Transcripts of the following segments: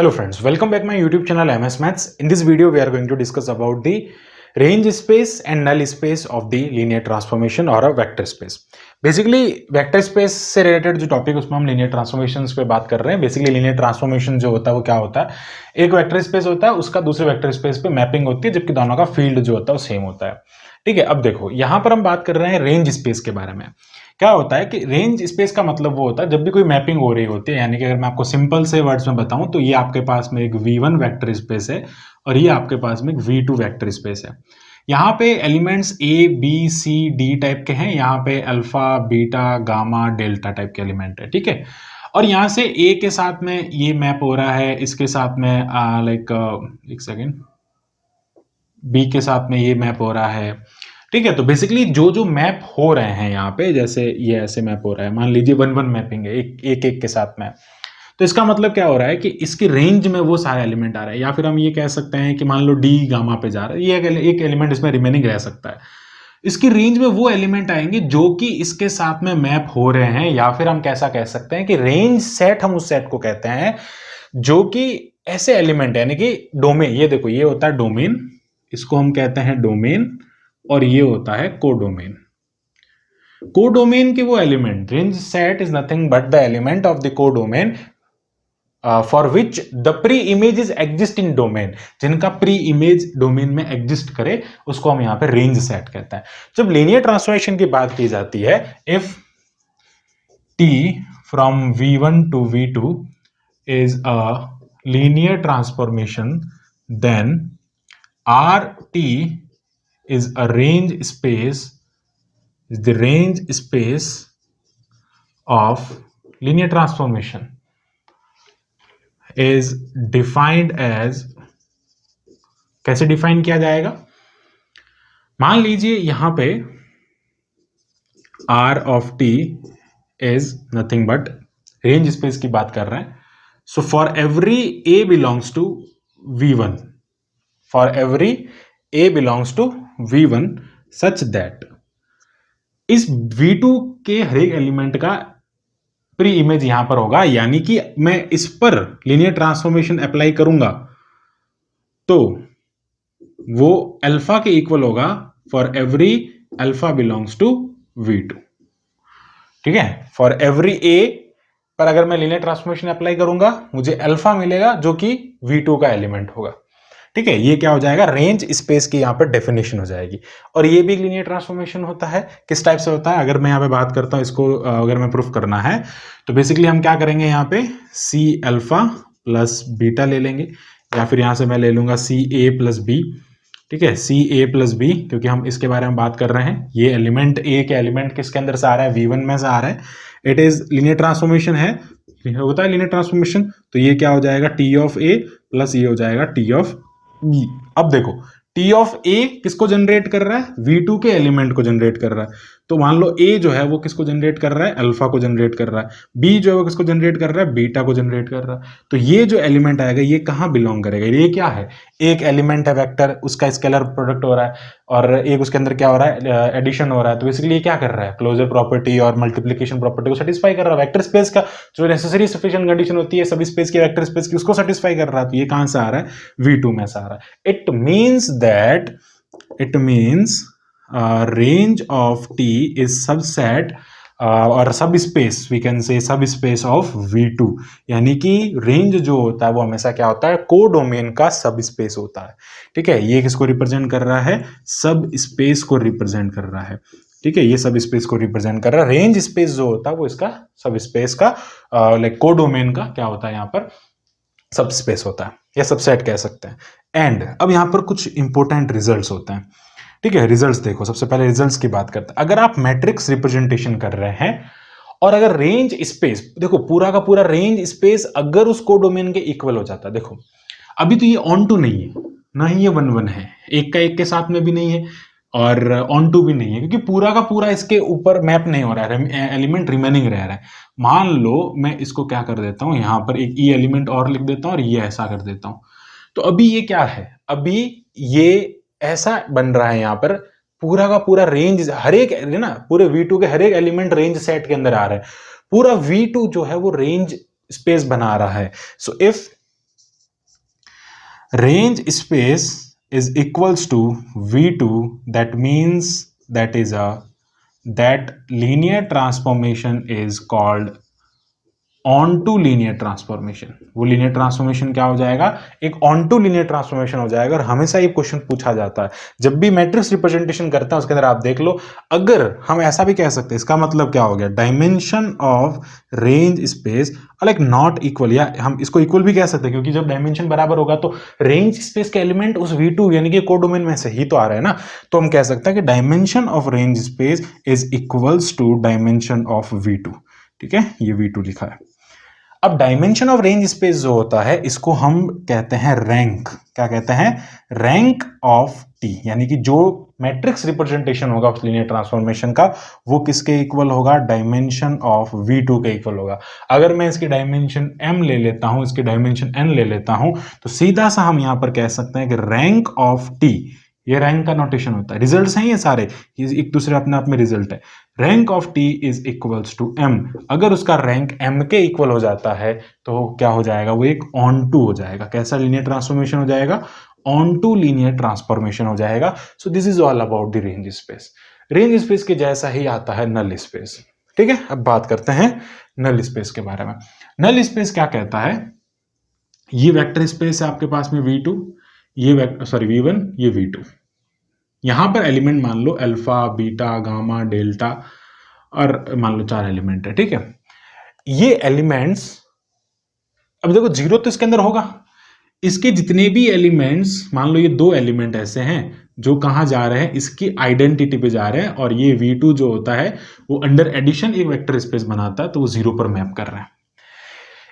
Hello friends, welcome back my YouTube channel MS Maths. In this video we are going to discuss about the range space and null space of the linear transformation or a vector space. Basically vector space से related जो topic उसमें हम linear transformations पे बात कर रहे हैं. Basically linear transformation जो होता है वो क्या होता है, एक vector space होता है, उसका दूसरे vector space पे mapping होती है, जबकि दोनों का field जो होता है वो same होता है. ठीक है, अब देखो यहाँ पर हम बात कर रहे हैं रेंज स्पेस के बारे में. क्या होता है कि रेंज स्पेस का मतलब वो होता है जब भी कोई मैपिंग हो रही होती है, यानी कि अगर मैं आपको सिंपल से वर्ड्स में बताऊं तो ये आपके पास में एक V1 वेक्टर स्पेस है और ये आपके पास में एक V2 वेक्टर स्पेस है. यहाँ पे elements A, B, C, D type के हैं. यहाँ पे alpha, beta, gamma, delta type के एलिमेंट है. ठीक है, और यहाँ से A के साथ में ये मैप हो रहा है, इसके साथ में एक सेकेंड, B के साथ में ये मैप हो रहा है. ठीक है, तो बेसिकली जो जो मैप हो रहे हैं यहाँ पे, जैसे ये ऐसे मैप हो रहा है, मान लीजिए 1-1 मैपिंग है, एक के साथ मैप. तो इसका मतलब क्या हो रहा है कि इसकी रेंज में वो सारे एलिमेंट आ रहे हैं. या फिर हम ये कह सकते हैं कि मान लो डी गामा पे जा रहा है, ये एक एलिमेंट इसमें रिमेनिंग रह सकता है. इसकी रेंज में वो एलिमेंट आएंगे जो कि इसके साथ में मैप हो रहे हैं. या फिर हम कैसा कह सकते हैं कि रेंज सेट, हम उस सेट को कहते हैं जो कि ऐसे एलिमेंट है, यानी कि डोमेन. ये देखो, ये होता है डोमेन, इसको हम कहते हैं डोमेन, और ये होता है कोडोमेन. कोडोमेन के वो element, range set is nothing but the element of the codomain for which the pre image exist in domain. जिनका प्री इमेज डोमेन में एग्जिस्ट करे उसको हम यहां पे रेंज सेट कहते हैं. जब लीनियर ट्रांसफॉर्मेशन की बात की जाती है, if t from v1 to v2 is a linear transformation, then rt is a range space, is the range space of linear transformation is defined as, कैसे डिफाइन किया जाएगा? मान लीजिए यहां पे r of t is nothing but range space की बात कर रहे हैं. So for every a belongs to v1, for every a belongs to v1 such that इस v2 के हर एक एलिमेंट का प्री इमेज यहां पर होगा, यानी कि मैं इस पर लीनियर ट्रांसफॉर्मेशन अप्लाई करूंगा तो वो अल्फा के इक्वल होगा for every alpha belongs to v2. ठीक है, फॉर एवरी a पर अगर मैं लीनियर ट्रांसफॉर्मेशन अप्लाई करूंगा मुझे अल्फा मिलेगा जो कि v2 का एलिमेंट होगा. ठीक है, ये क्या हो जाएगा, रेंज स्पेस की यहां पर डेफिनेशन हो जाएगी. और ये भी लीनियर ट्रांसफॉर्मेशन होता है. किस टाइप से होता है, अगर मैं यहां पे बात करता हूं, इसको अगर मैं प्रूफ करना है तो बेसिकली हम क्या करेंगे, यहां पे सी अल्फा प्लस बीटा ले लेंगे, या फिर यहां से मैं ले लूंगा सी ए प्लस बी. ठीक है, सी ए प्लस बी, क्योंकि हम इसके बारे में बात कर रहे हैं. ये एलिमेंट ए के एलिमेंट किसके अंदर से आ रहा है, v1 में से आ रहा है. इट इज लीनियर ट्रांसफॉर्मेशन है, होता है लीनियर ट्रांसफॉर्मेशन. तो ये क्या हो जाएगा, टी ऑफ ए प्लस ये हो जाएगा टी ऑफ बी. अब देखो, टी ऑफ ए किसको जनरेट कर रहा है, v2 के एलिमेंट को जनरेट कर रहा है. तो मान लो a जो है वो किसको जनरेट कर रहा है, अल्फा को जनरेट कर रहा है. b जो है वो किसको जनरेट कर रहा है, बीटा को जनरेट कर रहा है. तो ये जो एलिमेंट आएगा ये कहां बिलोंग करेगा, ये क्या है, एक एलिमेंट है वेक्टर, उसका स्केलर प्रोडक्ट हो रहा है, और एक उसके अंदर क्या हो रहा है, एडिशन हो रहा है. तो बेसिकली ये क्या कर रहा है, क्लोजर प्रॉपर्टी और मल्टीप्लिकेशन प्रॉपर्टी को सेटिस्फाई कर रहा है. वेक्टर स्पेस का जो नेसेसरी सफिशिएंट कंडीशन होती है सभी स्पेस की, वेक्टर स्पेस की, उसको सेटिस्फाई कर रहा है. तो ये कहां से आ रहा है, v2 में से आ रहा है. it means range of t is subset और सब स्पेस, वी कैन से सब स्पेस ऑफ v2. यानी कि रेंज जो होता है वो हमेशा क्या होता है, कोडोमेन का सब स्पेस होता है. ठीक है, ये किसको रिप्रेजेंट कर रहा है, सब स्पेस को रिप्रेजेंट कर रहा है. ठीक है, ये सब स्पेस को रिप्रेजेंट कर रहा है. रेंज स्पेस जो होता है वो इसका सब स्पेस का लाइक कोडोमेन का क्या होता है, यहाँ पर सब स्पेस होता है, या सबसेट कह सकते हैं. एंड अब यहाँ पर कुछ इंपॉर्टेंट रिजल्ट्स होते हैं. ठीक है, रिजल्ट्स देखो, सबसे पहले रिजल्ट्स की बात करते हैं. अगर आप मैट्रिक्स रिप्रेजेंटेशन कर रहे हैं और अगर रेंज स्पेस, देखो पूरा का पूरा रेंज स्पेस अगर उस कोडोमेन के इक्वल हो जाता है, देखो अभी तो ये ऑन टू नहीं है, ना ही ये 1-1 है, एक का एक के साथ में भी नहीं है और ऑन टू भी नहीं है, क्योंकि पूरा का पूरा इसके ऊपर मैप नहीं हो रहा है, एलिमेंट रिमेनिंग रह रहा है. मान लो मैं इसको क्या कर देता हूं, यहां पर एक ई एलिमेंट और लिख देता हूं और ये ऐसा कर देता हूं. तो अभी ये क्या है, अभी ये ऐसा बन रहा है, यहां पर पूरा का पूरा रेंज, हर एक है ना, पूरे v2 के हर एक एलिमेंट रेंज सेट के अंदर आ रहा है. पूरा v2 जो है वो रेंज स्पेस बना रहा है. So if range space is equals to V2, that means that linear transformation is called onto linear transformation. वो लीनियर ट्रांसफॉर्मेशन क्या हो जाएगा, एक ऑन टू लीनियर ट्रांसफॉर्मेशन हो जाएगा। और हमेशा ये क्वेश्चन पूछा जाता है जब भी मैट्रिक्स रिप्रेजेंटेशन करते हैं, उसके अंदर आप देख लो, अगर हम ऐसा भी कह सकते हैं, इसका मतलब क्या हो गया, dimension of range space like not equal, या हम इसको इक्वल भी कह सकते हैं, क्योंकि जब डायमेंशन बराबर होगा तो रेंज स्पेस के एलिमेंट उस V2 यानी कि कोडोमेन में से ही तो आ रहे हैं ना। तो हम कह सकते हैं कि dimension of range space is equals to dimension of V2। ठीक है, ये V2 लिखा है। अब डायमेंशन ऑफ रेंज स्पेस जो होता है, इसको हम कहते हैं रैंक। क्या कहते हैं, रैंक ऑफ टी, यानी कि जो मैट्रिक्स रिप्रेजेंटेशन होगा उस लीनियर ट्रांसफॉर्मेशन का, वो किसके इक्वल होगा, डायमेंशन ऑफ V2 के इक्वल होगा। अगर मैं इसकी डायमेंशन m ले लेता हूं, इसकी डायमेंशन n ले लेता हूं, तो सीधा सा हम यहां पर कह सकते हैं कि रैंक ऑफ टी, ये रैंक का नोटेशन होता है, रिजल्ट्स हैं ये सारे, ये एक दूसरे अपने आप में रिजल्ट है। Rank of T is equals to m। अगर उसका रैंक m के इक्वल हो जाता है तो क्या हो जाएगा, वो एक ऑन टू हो जाएगा। कैसा लीनियर ट्रांसफॉर्मेशन हो जाएगा, ऑन टू लीनियर ट्रांसफॉर्मेशन हो जाएगा। So this is all about the range space. Range space के जैसा ही आता है नल स्पेस। ठीक है, अब बात करते हैं नल स्पेस के बारे में। नल स्पेस क्या कहता है, ये वेक्टर स्पेस है आपके पास में V2, ये V1, ये V2। यहां पर एलिमेंट मान लो अल्फा, बीटा, गामा, डेल्टा, और मान लो 4 एलिमेंट है। ठीक है, ये एलिमेंट्स, अब देखो जीरो तो इसके अंदर होगा, इसके जितने भी एलिमेंट्स, मान लो ये 2 एलिमेंट ऐसे हैं जो कहां जा रहे हैं, इसकी आइडेंटिटी पे जा रहे हैं, और ये V2 जो होता है वो अंडर एडिशन एक वेक्टर स्पेस बनाता है, तो वो 0 पर मैप कर रहे हैं।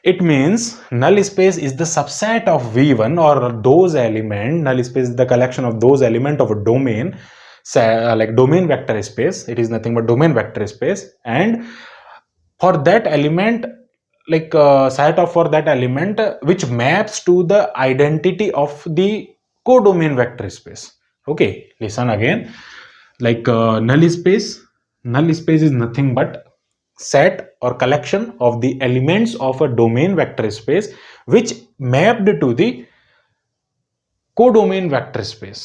It means null space is the subset of V1 or those element. Null space is the collection of those element of a domain, like domain vector space. It is nothing but domain vector space, and for that element, like set of for that element which maps to the identity of the codomain vector space. Okay, listen again. Like null space is nothing but set or collection of the elements of a domain vector space which mapped to the codomain vector space,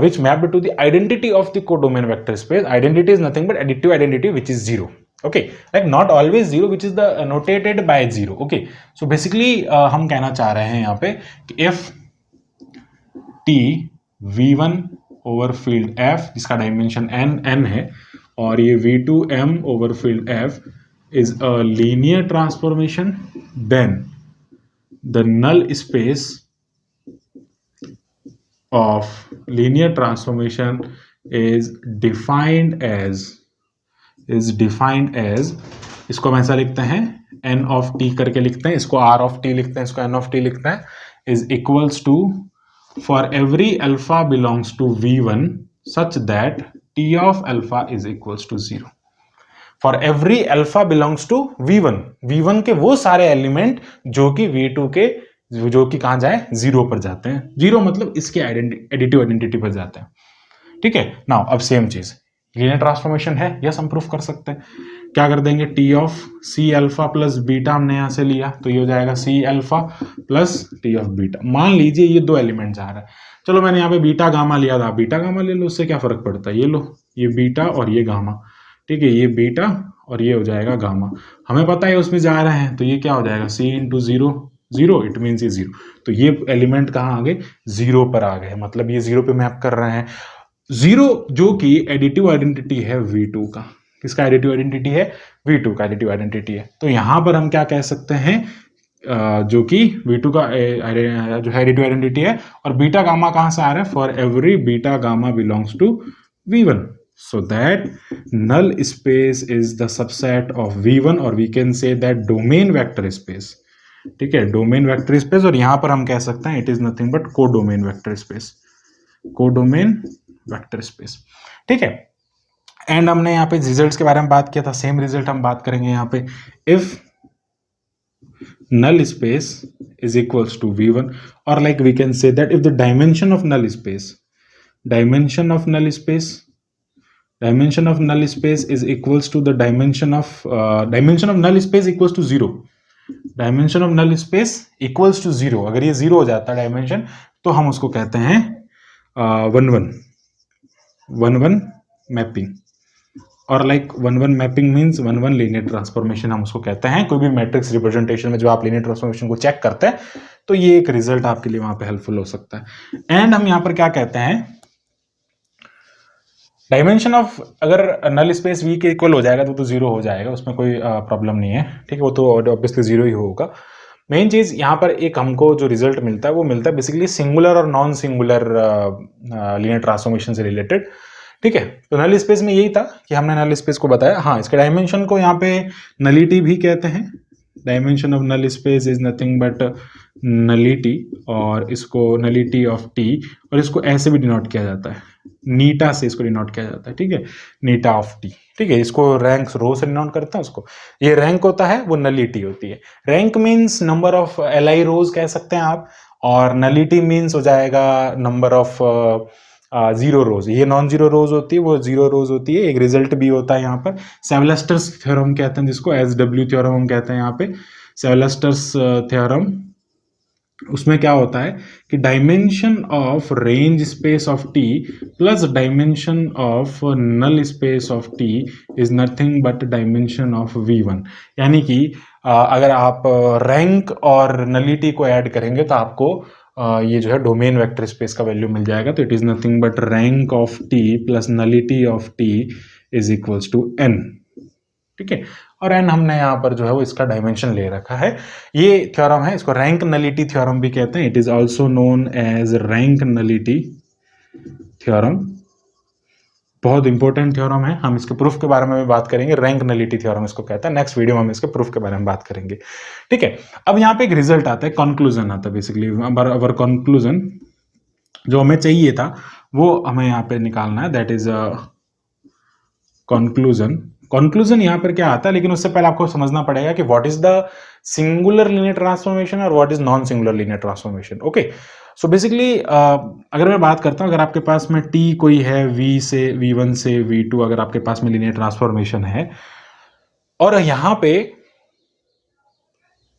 which mapped to the identity of the codomain vector space. Identity is nothing but additive identity, which is 0. Okay, like not always 0, which is the notated by 0. Okay, so basically हम कहना चाह रहे हैं यहाँ पे कि if t v1 over field f, जिसका dimension n है, और ये V2 m over field f is a linear transformation, then the null space of linear transformation is defined as, इसको हम ऐसा लिखते हैं n of t करके लिखते हैं, इसको r of t लिखते हैं, इसको n of t लिखते हैं, is equals to for every alpha belongs to V1 such that t of alpha is equals to 0. For every alpha belongs to V1 के वो सारे एलिमेंट जो कि V2 के, जो कि कहां जाए, 0 पर जाते हैं। 0 मतलब इसके एडिटिव आइडेंटिटी पर जाते हैं। ठीक है, नाउ अब सेम चीज लीनियर ट्रांसफॉर्मेशन है, यस हम प्रूफ कर सकते हैं। क्या कर देंगे, T of C alpha plus beta हमने यहां से लिया, तो ये हो जाएगा C alpha plus T of beta. मान लीजिए ये 2 एलिमेंट जा रहा है, चलो मैंने यहाँ पे बीटा गामा लिया था, बीटा गामा ले लो, उससे क्या फर्क पड़ता है, ये लो, ये बीटा और ये गामा। ठीक है, ये बीटा और ये हो जाएगा गामा, हमें पता है उसमें जा रहे हैं, तो ये क्या हो जाएगा, सी इंटू 0, 0, इट मीन्स ये 0। तो ये एलिमेंट कहाँ आ गए, 0 पर आ गए, मतलब ये 0 पे मैप कर रहे हैं। 0 जो कि एडिटिव आइडेंटिटी है V2 का, किसका एडिटिव आइडेंटिटी है, V2 का एडिटिव आइडेंटिटी है। तो यहां पर हम क्या कह सकते हैं, जो कि V2 का जो है एडिटिव आइडेंटिटी है, और बीटा गामा कहां से आ रहा है, for every beta gamma belongs to V1, so that null space is the subset of V1, और we can say that domain vector space। ठीक है, डोमेन वेक्टर स्पेस, और यहां पर हम कह सकते हैं it is nothing but codomain vector space, codomain vector space. ठीक है, एंड हमने यहाँ पे रिजल्ट्स के बारे में बात किया था, सेम रिजल्ट हम बात करेंगे यहाँ पे। If null space is equals to V1, or like we can say that if the dimension of null space is equals to the dimension of null space equals to 0, dimension of null space equals to 0, अगर ये 0 हो जाता है dimension, तो हम उसको कहते हैं 1-1 मैपिंग, और like 1-1 mapping means 1-1 linear transformation हम उसको कहते हैं। कोई भी मैट्रिक्स रिप्रेजेंटेशन में जो आप लीनियर ट्रांसफॉर्मेशन को चेक करते हैं तो ये एक रिजल्ट आपके लिए वहां पे हेल्पफुल हो सकता है। एंड हम यहां पर क्या कहते हैं, डायमेंशन ऑफ, अगर नल स्पेस वी के इक्वल हो जाएगा तो जीरो हो जाएगा, उसमें कोई प्रॉब्लम नहीं है, ठीक है, वो तो ऑब्वियसली जीरो ही होगा। मेन चीज यहाँ पर एक हमको जो रिजल्ट मिलता है वो मिलता है बेसिकली सिंगुलर और नॉन सिंगुलर लीनियर ट्रांसफॉर्मेशन से रिलेटेड, ठीक है। तो नल स्पेस में यही था कि हमने नल स्पेस को बताया। हाँ, इसके डायमेंशन को यहाँ पे नलिटी भी कहते हैं। Dimension of null space is nothing but nullity, और इसको नलिटी ऑफ टी, और इसको ऐसे भी डिनोट किया जाता है, नीटा से इसको डिनोट किया जाता है, ठीक है, नीटा ऑफ टी, ठीक है। इसको रैंक रो से डिनोट करते हैं उसको, ये रैंक होता है, वो नलिटी होती है। रैंक मीन्स नंबर ऑफ एल रोज कह सकते हैं आप, और नलिटी मीन्स हो जाएगा नंबर ऑफ जीरो रोज। ये नॉन जीरो रोज होती है, वो जीरो रोज होती है। एक रिजल्ट भी होता है यहाँ पर, सेवलेस्टर्स थ्योरम कहते हैं जिसको, SW थ्योरम हम कहते हैं यहाँ पे, सेवलेस्टर्स थ्योरम। उसमें क्या होता है कि dimension of range space of T plus dimension of null space of T is nothing but dimension of V1। यानी कि अगर आप रैंक और नलिटी को ऐड करेंगे तो आपको ये जो है डोमेन वेक्टर स्पेस का वैल्यू मिल जाएगा। तो it is nothing but rank of T plus nullity of T is equals to n, ठीक है। और n हमने यहाँ पर जो है वो इसका डायमेंशन ले रखा है। ये थ्योरम है, इसको रैंक नलिटी थ्योरम भी कहते हैं। It is also known as rank nullity theorem. बहुत इंपॉर्टेंट थ्योरम है, हम इसके प्रूफ के बारे में भी बात करेंगे। रैंक नलिटी थ्योरम इसको कहता है। नेक्स्ट वीडियो में हम इसके प्रूफ के बारे में बात करेंगे, ठीक है। अब यहाँ पे एक रिजल्ट आता है, कंक्लूजन आता है बेसिकली। अवर कंक्लूजन जो हमें चाहिए था वो हमें यहाँ पे निकालना है, दैट इज कंक्लूजन। कंक्लूजन यहाँ पर क्या आता है, लेकिन उससे पहले आपको समझना पड़ेगा कि what is the singular linear transformation और what is non singular linear transformation. Okay, so basically अगर मैं बात करता हूँ, अगर आपके पास में t कोई है v से v1 से v2, अगर आपके पास में लीनियर ट्रांसफॉर्मेशन है, और यहाँ पे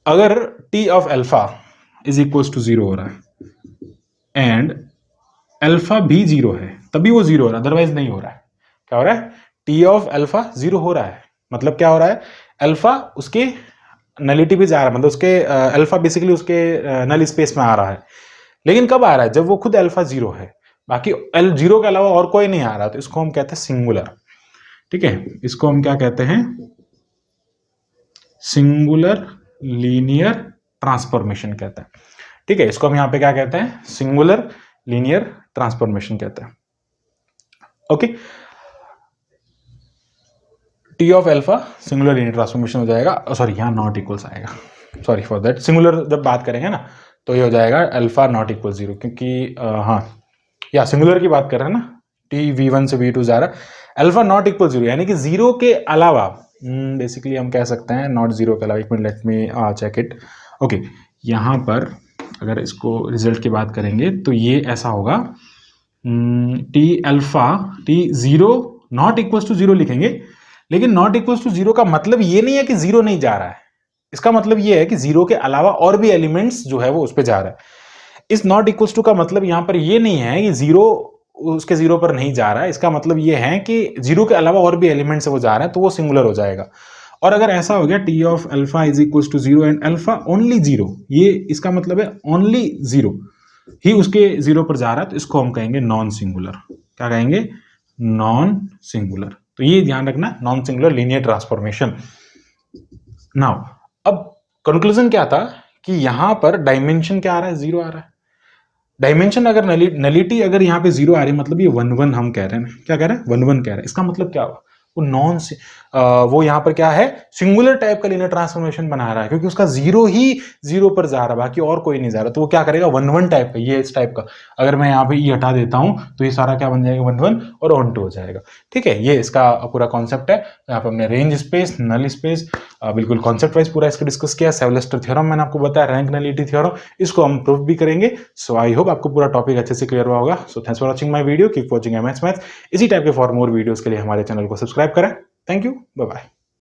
अगर t of alpha is equal to 0 हो रहा है एंड अल्फा भी 0 है, तभी वो 0 हो रहा है, अदरवाइज नहीं हो रहा है। क्या हो रहा है, t ऑफ अल्फा 0 हो रहा है, मतलब क्या हो रहा है, अल्फा उसके नलिटी भी जा रहा है, मतलब उसके अल्फा बेसिकली उसके नल स्पेस में आ रहा है। लेकिन कब आ रहा है, जब वो खुद अल्फा 0 है, बाकी L0 के अलावा और कोई नहीं आ रहा, तो इसको हम कहते हैं सिंगुलर, ठीक है। इसको हम क्या कहते हैं, सिंगुलर लीनियर ट्रांसफॉर्मेशन कहते हैं, ठीक है। इसको हम यहाँ पे क्या कहते हैं, सिंगुलर लीनियर ट्रांसफॉर्मेशन कहते हैं। Okay, T of alpha singular linear transformation हो जाएगा, सॉरी यहाँ नॉट इक्वल्स आएगा, सॉरी फॉर दैट। सिंगुलर जब बात करेंगे ना तो ये हो जाएगा अल्फा नॉट इक्वल 0, क्योंकि हाँ या सिंगुलर की बात कर रहे हैं ना, टी v1 से v2 जा रहा है, अल्फा नॉट इक्वल 0 यानी कि 0 के अलावा, बेसिकली हम कह सकते हैं नॉट 0 के अलावा। एक मिनट, let me check it. Okay, यहाँ पर अगर इसको रिजल्ट की बात करेंगे तो ये ऐसा होगा, T alpha T 0 not equal to 0 लिखेंगे, लेकिन नॉट इक्वल टू 0 का मतलब ये नहीं है कि 0 नहीं जा रहा है, इसका मतलब ये है कि 0 के अलावा और भी एलिमेंट्स जो है वो उस पर जा रहा है। इस नॉट इक्वल टू का मतलब यहां पर ये नहीं है कि 0 उसके 0 पर नहीं जा रहा है, इसका मतलब ये है कि 0 के अलावा और भी एलिमेंट्स वो जा रहे हैं, तो वो सिंगुलर हो जाएगा। और अगर ऐसा हो गया T of alpha is equal to 0 and alpha only 0, ये इसका मतलब है ओनली 0 ही उसके 0 पर जा रहा है, तो इसको हम कहेंगे नॉन सिंगुलर। क्या कहेंगे, नॉन सिंगुलर। तो ये ध्यान रखना, non singular linear transformation. Now अब कंक्लूजन क्या था कि यहां पर डायमेंशन क्या आ रहा है, 0 आ रहा है। डायमेंशन अगर नलिटी अगर यहाँ पे 0 आ रही है, मतलब ये 1-1 हम कह रहे हैं, क्या कह रहे हैं, 1-1 कह रहे हैं। इसका मतलब क्या हुआ, वो नॉन वो यहाँ पर क्या है, सिंगुलर टाइप का लीनियर ट्रांसफॉर्मेशन बना रहा है, क्योंकि उसका 0 ही 0 पर जा रहा है, बाकी और कोई नहीं जा रहा, तो वो क्या करेगा, 1-1 टाइप का, ये इस टाइप का। अगर मैं यहाँ पे ये हटा देता हूं तो ये सारा क्या बन जाएगा, 1-1 और 1-2 हो जाएगा, ठीक है। ये इसका पूरा कॉन्सेप्ट है। यहाँ पे हमने रेंज स्पेस, नल स्पेस, बिल्कुल कॉन्सेप्ट वाइज पूरा इसको डिस्कस किया। सेवलेस्टर थ्योरम मैंने आपको बताया, रैंक नलिटी थ्योरम, इसको हम प्रूफ भी करेंगे। सो आई होप आपको पूरा टॉपिक अच्छे से क्लियर हुआ होगा। So thanks for watching my video, keep watching MS maths. इसी टाइप के फॉर मोर वीडियोस के लिए हमारे चैनल को सब्सक्राइब करें। Thank you, bye bye.